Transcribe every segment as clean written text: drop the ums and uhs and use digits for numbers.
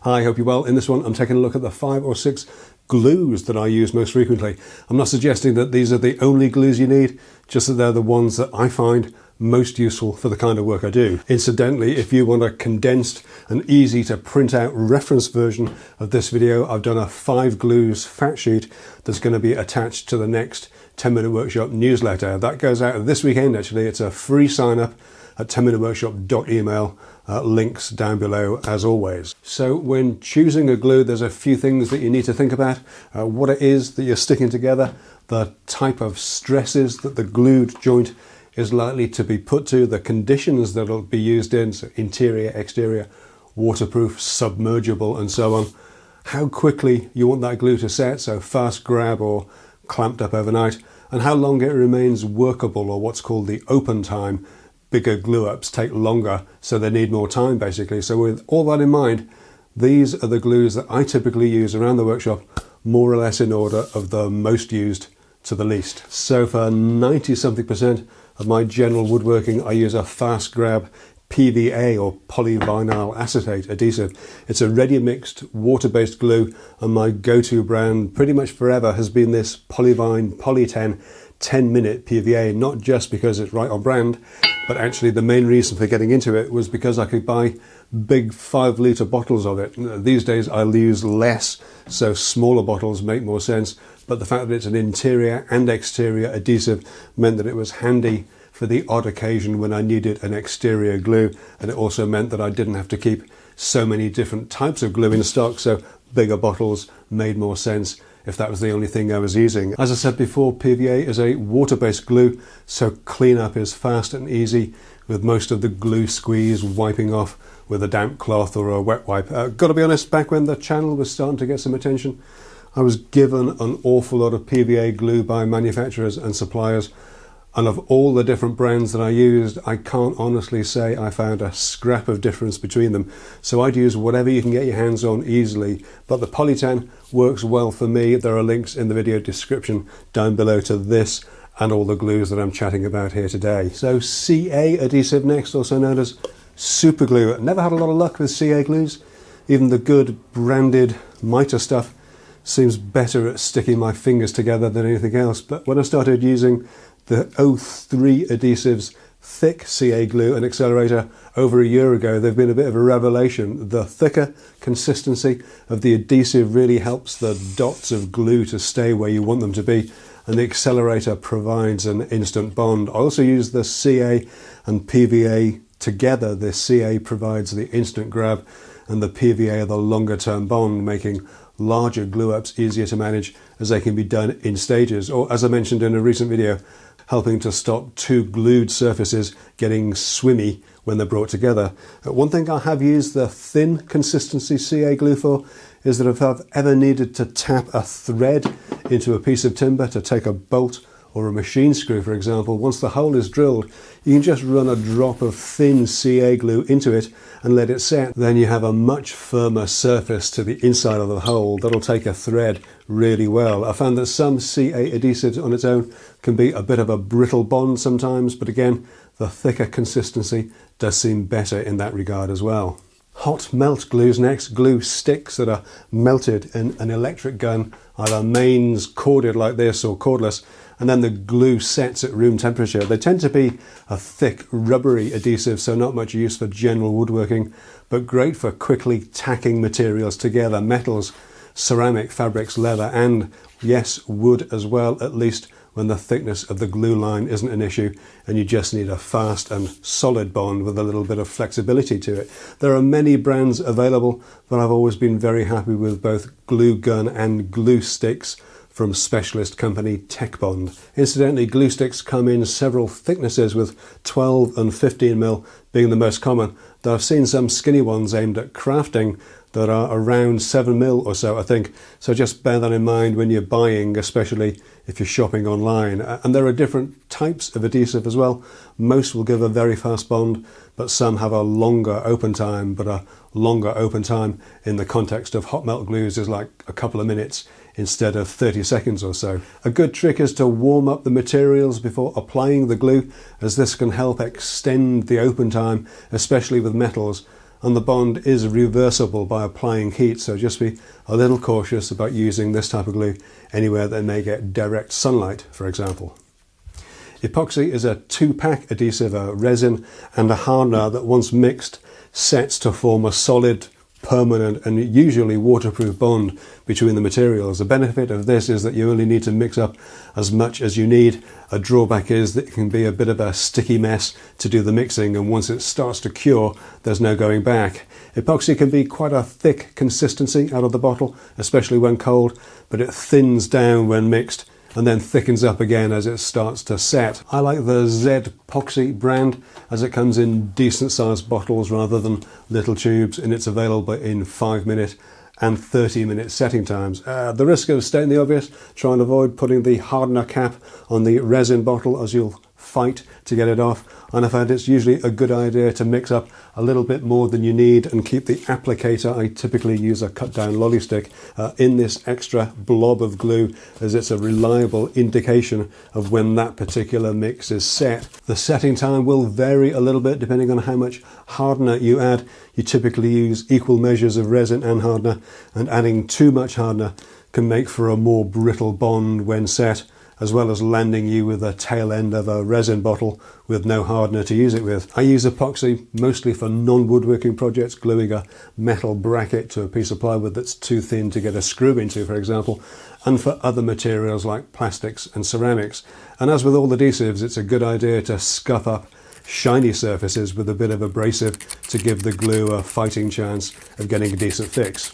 I hope you're well. In this one, I'm taking a look at the 5 or 6 glues that I use most frequently. I'm not suggesting that these are the only glues you need, just that they're the ones that I find most useful for the kind of work I do. Incidentally, if you want a condensed and easy to print out reference version of this video, I've done a 5 glues fact sheet that's going to be attached to the next 10-Minute Workshop newsletter. That goes out this weekend, actually. It's a free sign-up at 10minuteworkshop.email. Links down below as always. So when choosing a glue, there's a few things that you need to think about. What it is that you're sticking together, the type of stresses that the glued joint is likely to be put to, the conditions that it'll be used in, so interior, exterior, waterproof, submergible, and so on. How quickly you want that glue to set, so fast grab or clamped up overnight, and how long it remains workable, or what's called the open time. Bigger glue ups take longer, so they need more time basically. So with all that in mind, these are the glues that I typically use around the workshop, more or less in order of the most used to the least. So for 90-something% of my general woodworking, I use a fast grab PVA or polyvinyl acetate adhesive. It's a ready mixed water-based glue, and my go-to brand pretty much forever has been this Polyurethane 10-minute PVA, not just because it's right on brand, but actually the main reason for getting into it was because I could buy big 5-litre bottles of it. These days I'll use less, so smaller bottles make more sense, but the fact that it's an interior and exterior adhesive meant that it was handy for the odd occasion when I needed an exterior glue, and it also meant that I didn't have to keep so many different types of glue in stock, so bigger bottles made more sense if that was the only thing I was using. As I said before, PVA is a water-based glue, so cleanup is fast and easy, with most of the glue squeeze wiping off with a damp cloth or a wet wipe. Gotta be honest, back when the channel was starting to get some attention, I was given an awful lot of PVA glue by manufacturers and suppliers, and of all the different brands that I used, I can't honestly say I found a scrap of difference between them. So I'd use whatever you can get your hands on easily, but the Polyurethane works well for me. There are links in the video description down below to this and all the glues that I'm chatting about here today. So CA adhesive next, also known as super glue. Never had a lot of luck with CA glues. Even the good branded Mitre stuff seems better at sticking my fingers together than anything else. But when I started using the 03 adhesives thick CA glue and accelerator over a year ago, they've been a bit of a revelation. The thicker consistency of the adhesive really helps the dots of glue to stay where you want them to be, and the accelerator provides an instant bond. I also use the CA and PVA together. The CA provides the instant grab and the PVA the longer term bond, making larger glue ups easier to manage as they can be done in stages, or as I mentioned in a recent video, helping to stop 2 glued surfaces getting swimmy when they're brought together. One thing I have used the thin consistency CA glue for is that if I've ever needed to tap a thread into a piece of timber to take a bolt or a machine screw, for example, once the hole is drilled, you can just run a drop of thin CA glue into it and let it set. Then you have a much firmer surface to the inside of the hole that'll take a thread really well. I found that some CA adhesives on its own can be a bit of a brittle bond sometimes, but again, the thicker consistency does seem better in that regard as well. Hot melt glues next. Glue sticks that are melted in an electric gun, either mains corded like this or cordless, and then the glue sets at room temperature. They tend to be a thick rubbery adhesive, so not much use for general woodworking, but great for quickly tacking materials together, metals, ceramic, fabrics, leather, and yes, wood as well, at least when the thickness of the glue line isn't an issue and you just need a fast and solid bond with a little bit of flexibility to it. There are many brands available, but I've always been very happy with both glue gun and glue sticks from specialist company Tightbond. Incidentally, glue sticks come in several thicknesses, with 12 and 15mm being the most common, though I've seen some skinny ones aimed at crafting that are around 7mm or so, I think. So just bear that in mind when you're buying, especially if you're shopping online. And there are different types of adhesive as well. Most will give a very fast bond, but some have a longer open time. But a longer open time in the context of hot melt glues is like a couple of minutes instead of 30 seconds or so. A good trick is to warm up the materials before applying the glue, as this can help extend the open time, especially with metals. and the bond is reversible by applying heat, so just be a little cautious about using this type of glue anywhere that may get direct sunlight, for example. Epoxy is a two-pack adhesive, a resin and a hardener that once mixed sets to form a solid, permanent and usually waterproof bond between the materials. The benefit of this is that you only need to mix up as much as you need. A drawback is that it can be a bit of a sticky mess to do the mixing, and once it starts to cure, there's no going back. Epoxy can be quite a thick consistency out of the bottle, especially when cold, but it thins down when mixed and then thickens up again as it starts to set. I like the Epoxy brand as it comes in decent sized bottles rather than little tubes, and it's available in 5-minute and 30-minute setting times. The risk of stating the obvious, try and avoid putting the hardener cap on the resin bottle as you'll fight to get it off, and I found it's usually a good idea to mix up a little bit more than you need and keep the applicator. I typically use a cut down lolly stick in this extra blob of glue, as it's a reliable indication of when that particular mix is set. The setting time will vary a little bit depending on how much hardener you add. You typically use equal measures of resin and hardener, and adding too much hardener can make for a more brittle bond when set, as well as landing you with the tail end of a resin bottle with no hardener to use it with. I use epoxy mostly for non-woodworking projects, gluing a metal bracket to a piece of plywood that's too thin to get a screw into, for example, and for other materials like plastics and ceramics. And as with all adhesives, it's a good idea to scuff up shiny surfaces with a bit of abrasive to give the glue a fighting chance of getting a decent fix.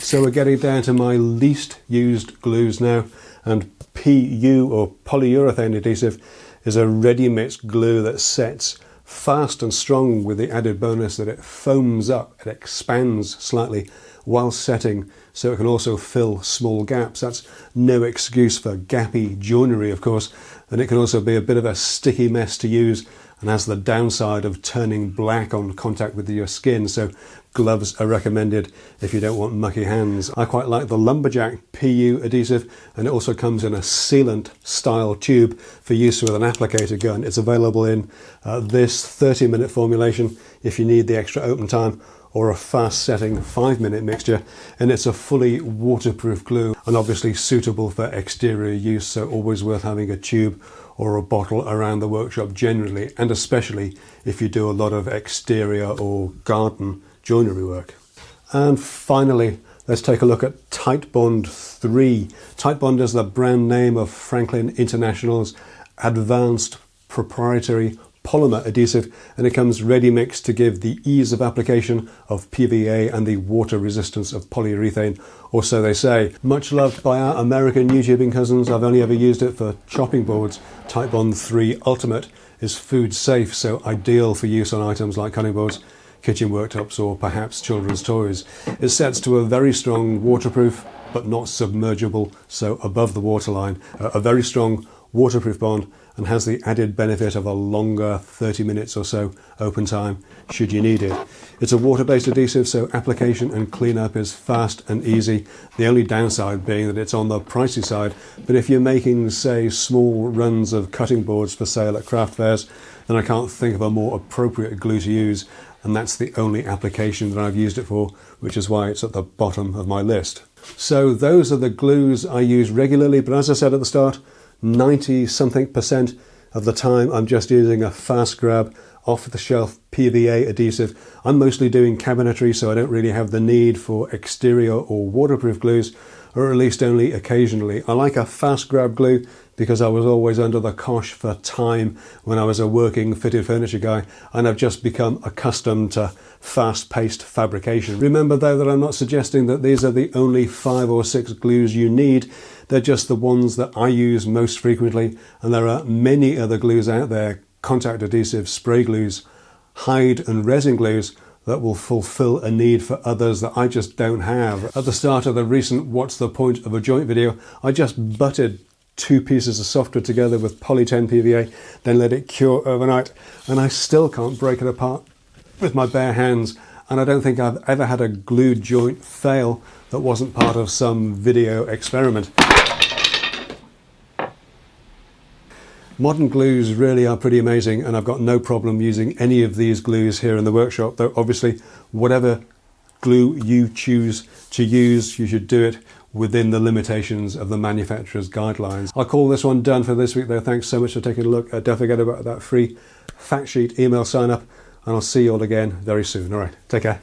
So we're getting down to my least used glues now, and PU or polyurethane adhesive is a ready mixed glue that sets fast and strong, with the added bonus that it foams up, it expands slightly while setting, so it can also fill small gaps. That's no excuse for gappy joinery, of course, and it can also be a bit of a sticky mess to use and has the downside of turning black on contact with your skin, so gloves are recommended if you don't want mucky hands. I quite like the lumberjack PU adhesive, and it also comes in a sealant style tube for use with an applicator gun. It's available in this 30-minute formulation if you need the extra open time, or a fast setting 5-minute mixture, and it's a fully waterproof glue and obviously suitable for exterior use, so always worth having a tube or a bottle around the workshop generally, and especially if you do a lot of exterior or garden joinery work. And finally, let's take a look at Tightbond 3. Tightbond is the brand name of Franklin International's advanced proprietary polymer adhesive, and it comes ready mixed to give the ease of application of PVA and the water resistance of polyurethane, or so they say. Much loved by our American YouTubing cousins, I've only ever used it for chopping boards. Tightbond 3 Ultimate is food safe, so ideal for use on items like cutting boards, kitchen worktops, or perhaps children's toys. It sets to a very strong waterproof but not submergible, so above the waterline, a very strong waterproof bond, and has the added benefit of a longer 30 minutes or so open time should you need it. It's a water-based adhesive, so application and cleanup is fast and easy. The only downside being that it's on the pricey side, but if you're making, say, small runs of cutting boards for sale at craft fairs, then I can't think of a more appropriate glue to use, and that's the only application that I've used it for, which is why it's at the bottom of my list. So those are the glues I use regularly, but as I said at the start, 90-something% of the time I'm just using a fast grab off-the-shelf PVA adhesive. I'm mostly doing cabinetry, so I don't really have the need for exterior or waterproof glues, or at least only occasionally. I like a fast grab glue because I was always under the cosh for time when I was a working fitted furniture guy, and I've just become accustomed to fast-paced fabrication. Remember though that I'm not suggesting that these are the only 5 or 6 glues you need. They're just the ones that I use most frequently, and there are many other glues out there, contact adhesives, spray glues, hide and resin glues, that will fulfill a need for others that I just don't have. At the start of the recent What's the Point of a Joint video, I just butted 2 pieces of softwood together with poly 10 PVA, then let it cure overnight, and I still can't break it apart with my bare hands, and I don't think I've ever had a glue joint fail that wasn't part of some video experiment. Modern glues really are pretty amazing, and I've got no problem using any of these glues here in the workshop, though obviously whatever glue you choose to use, you should do it within the limitations of the manufacturer's guidelines. I'll call this one done for this week though. Thanks so much for taking a look. Don't forget about that free fact sheet email sign up, and I'll see you all again very soon. All right, take care.